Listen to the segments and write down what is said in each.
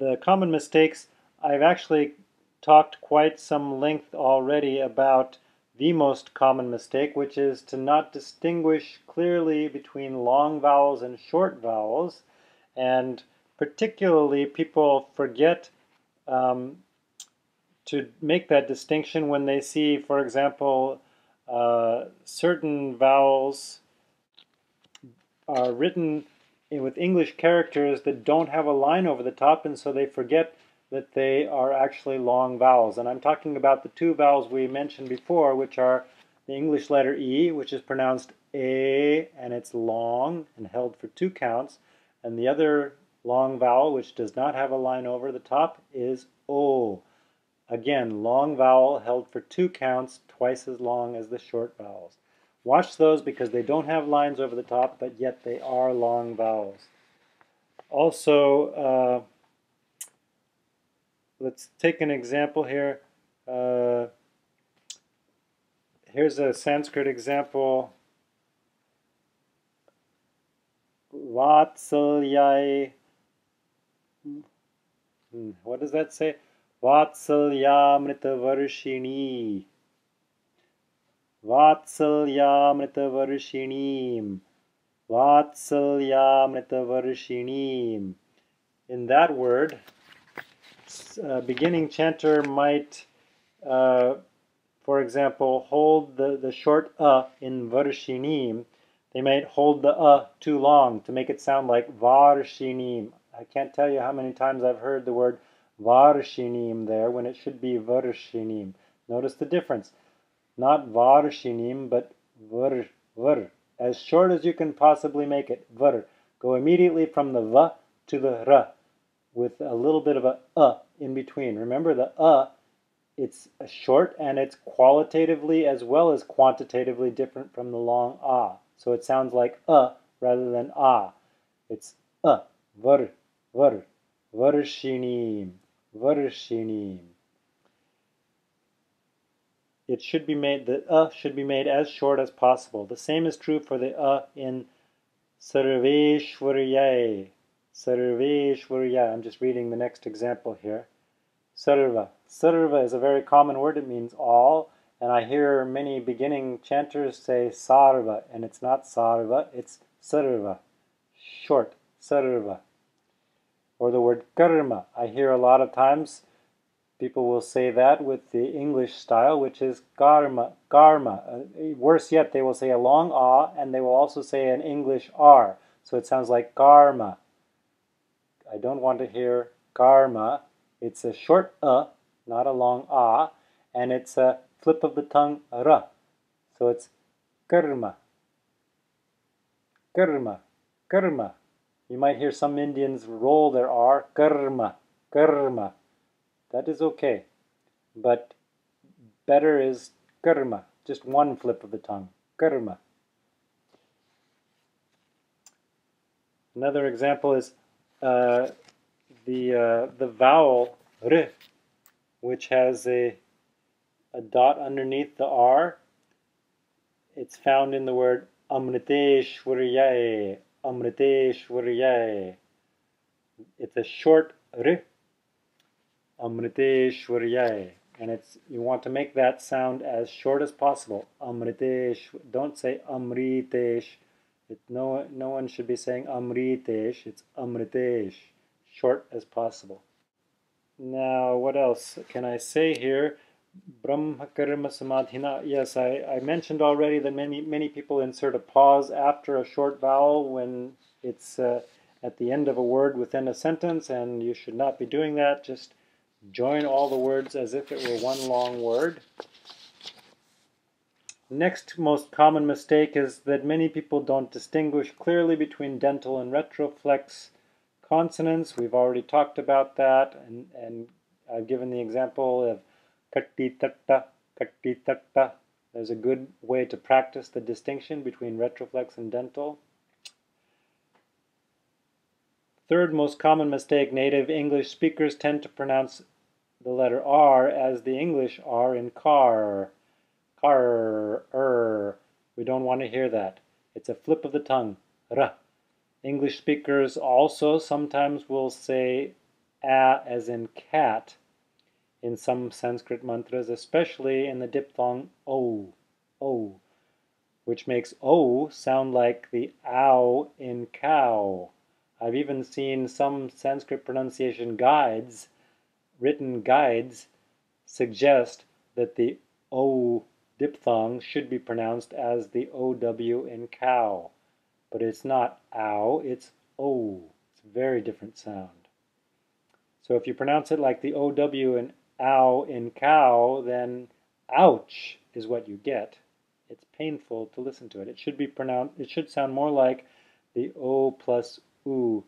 the common mistakes, I've actually talked quite some length already about the most common mistake, which is to not distinguish clearly between long vowels and short vowels. And particularly, people forget to make that distinction when they see, for example, certain vowels are written with English characters that don't have a line over the top, and so they forget that they are actually long vowels. And I'm talking about the two vowels we mentioned before, which are the English letter E, which is pronounced A, and it's long and held for 2 counts, and the other long vowel, which does not have a line over the top, is O. Again, long vowel held for 2 counts, twice as long as the short vowels. Watch those because they don't have lines over the top, but yet they are long vowels. Also, let's take an example here. Here's a Sanskrit example. Vatsalyai. What does that say? Vatsalyamritavarshini. Vatsalyamritavarshiniim. Vatsalyamritavarshiniim. In that word, beginning chanter might, for example, hold the short in varshinim. They might hold the too long to make it sound like varshinim. I can't tell you how many times I've heard the word varshinim there when it should be varshinim. Notice the difference. Not varshinim, but var. As short as you can possibly make it, var. Go immediately from the va to the ra with a little bit of a in between. Remember the it's short and it's qualitatively as well as quantitatively different from the long So it sounds like rather than It's var, varshinim. It should be made, the should be made as short as possible. The same is true for the in sarveshwaryaye. Sarveshwarya. I'm just reading the next example here. Sarva. Sarva is a very common word. It means all. And I hear many beginning chanters say sarva, and it's not sarva, it's sarva. Short. Sarva. Or the word karma. I hear a lot of times people will say that with the English style, which is karma. Worse yet, they will say a long and they will also say an English R. So it sounds like karma. I don't want to hear karma. It's a short not a long and it's a flip of the tongue ra. So it's karma. You might hear some Indians roll their R, karma. That is okay, but better is karma, just one flip of the tongue, karma. Another example is the vowel r, which has a dot underneath the R. It's found in the word amriteshwaryaye. It's a short r. Amriteshwaryaye. And you want to make that sound as short as possible. Amritesh. Don't say amritesh. No one should be saying amritesh. It's amritesh. Short as possible. Now, what else can I say here? Brahma karma samadhina. Yes, I mentioned already that many people insert a pause after a short vowel when it's at the end of a word within a sentence, and you should not be doing that. Just join all the words as if it were one long word. Next most common mistake is that many people don't distinguish clearly between dental and retroflex consonants. We've already talked about that, and I've given the example of katti tatta. There's a good way to practice the distinction between retroflex and dental. Third most common mistake, native English speakers tend to pronounce the letter R as the English R in car. We don't want to hear that. It's a flip of the tongue. Ra. English speakers also sometimes will say a as in cat in some Sanskrit mantras, especially in the diphthong o, which makes o sound like the ow in cow. I've even seen some Sanskrit pronunciation guides, written guides, suggest that the o diphthong should be pronounced as the OW in cow. But it's not ow, it's o. It's a very different sound. So if you pronounce it like the OW in ow in cow, then ouch is what you get. It's painful to listen to it. It should be pronounced, it should sound more like the O plus U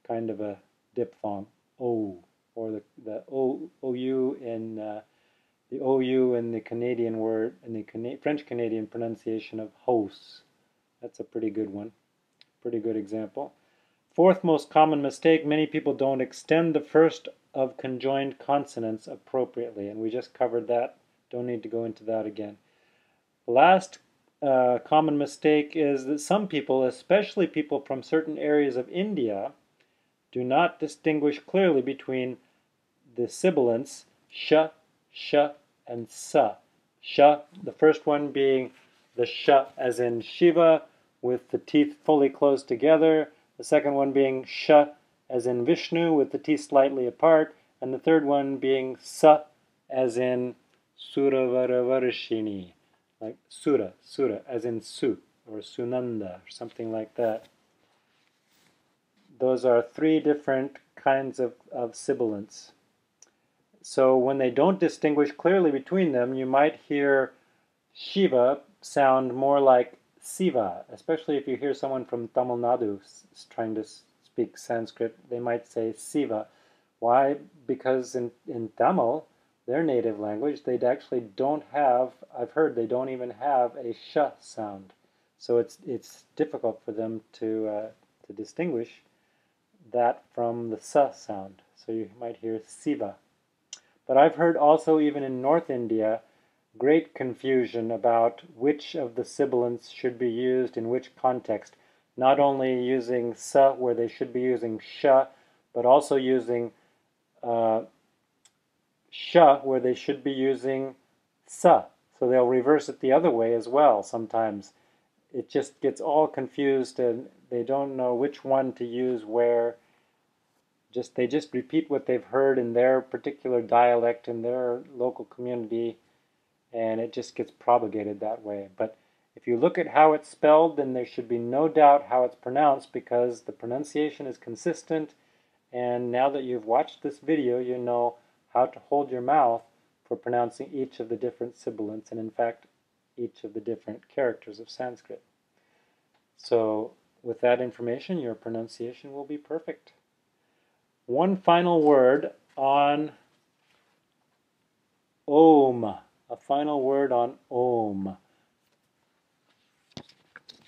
kind of a diphthong, O, or the OU in the OU in the Canadian word, in the French Canadian pronunciation of hose. That's a pretty good one, pretty good example. Fourth most common mistake, many people don't extend the first of conjoined consonants appropriately, and we just covered that. Don't need to go into that again. The last common mistake is that some people, especially people from certain areas of India, do not distinguish clearly between the sibilants sh, sh, and sa. Sh, the first one being the sh as in Shiva with the teeth fully closed together, the second one being sh as in Vishnu with the teeth slightly apart, and the third one being sa as in Suravaravarišini, like Sura as in Su or Sunanda or something like that. Those are three different kinds of sibilants. So when they don't distinguish clearly between them, you might hear Shiva sound more like Siva, especially if you hear someone from Tamil Nadu trying to speak Sanskrit, they might say Siva. Why? Because in Tamil, their native language, they actually don't have, I've heard they don't even have a sh sound. So it's difficult for them to distinguish that from the sa sound. So you might hear Siva. But I've heard also even in North India, great confusion about which of the sibilants should be used in which context. Not only using sa where they should be using sh, but also using sh where they should be using sa. So they'll reverse it the other way as well sometimes. It just gets all confused and they don't know which one to use where. They just repeat what they've heard in their particular dialect in their local community, and it just gets propagated that way. But if you look at how it's spelled, then there should be no doubt how it's pronounced because the pronunciation is consistent, and now that you've watched this video, you know how to hold your mouth for pronouncing each of the different sibilants, and in fact, each of the different characters of Sanskrit. So with that information, your pronunciation will be perfect. One final word on Om. A final word on Om.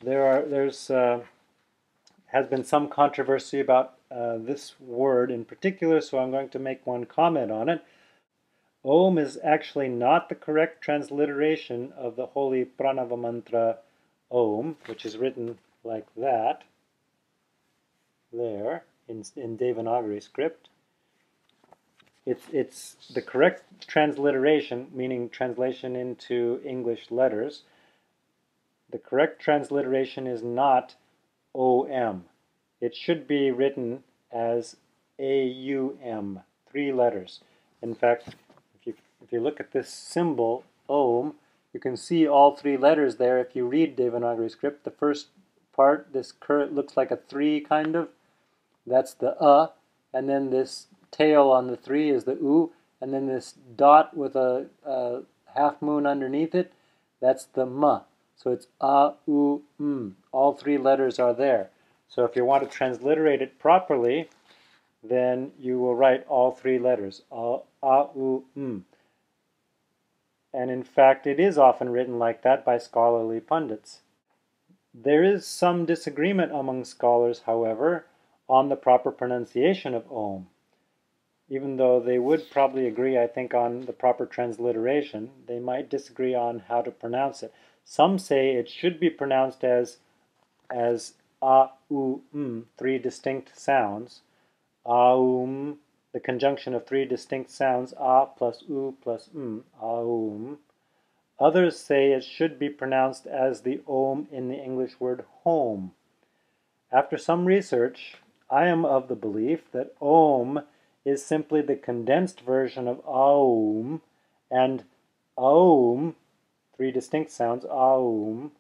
There's has been some controversy about this word in particular, so I'm going to make one comment on it. Om is actually not the correct transliteration of the holy pranava mantra Om, which is written like that, there, in Devanagari script. It's the correct transliteration, meaning translation into English letters. The correct transliteration is not O-M. It should be written as A-U-M, 3 letters. In fact, if you look at this symbol, Om, you can see all 3 letters there. If you read Devanagari script, the first part, this looks like a 3 kind of. That's the and then this tail on the 3 is the U, and then this dot with a half moon underneath it, that's the M. So it's A, U, M. All 3 letters are there. So if you want to transliterate it properly, then you will write all 3 letters, A, U, M. And in fact, it is often written like that by scholarly pundits. There is some disagreement among scholars, however, on the proper pronunciation of Om. Even though they would probably agree, I think, on the proper transliteration, they might disagree on how to pronounce it. Some say it should be pronounced as A, U, M, 3 distinct sounds. Aum, the conjunction of three distinct sounds, a plus u plus aum. Others say it should be pronounced as the om in the English word home. After some research, I am of the belief that om is simply the condensed version of aum, and aum, three distinct sounds, aum,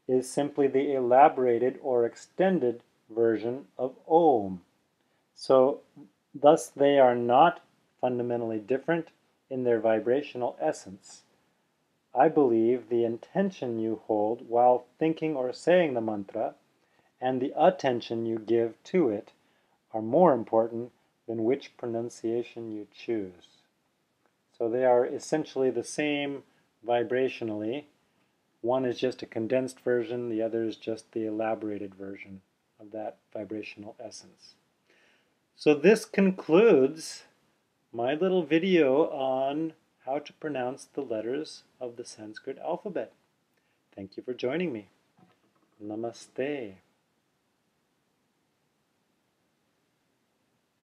is simply the elaborated or extended version of om. So, thus they are not fundamentally different in their vibrational essence. I believe the intention you hold while thinking or saying the mantra and the attention you give to it are more important than which pronunciation you choose. So they are essentially the same vibrationally. One is just a condensed version, the other is just the elaborated version of that vibrational essence. So this concludes my little video on how to pronounce the letters of the Sanskrit alphabet. Thank you for joining me. Namaste.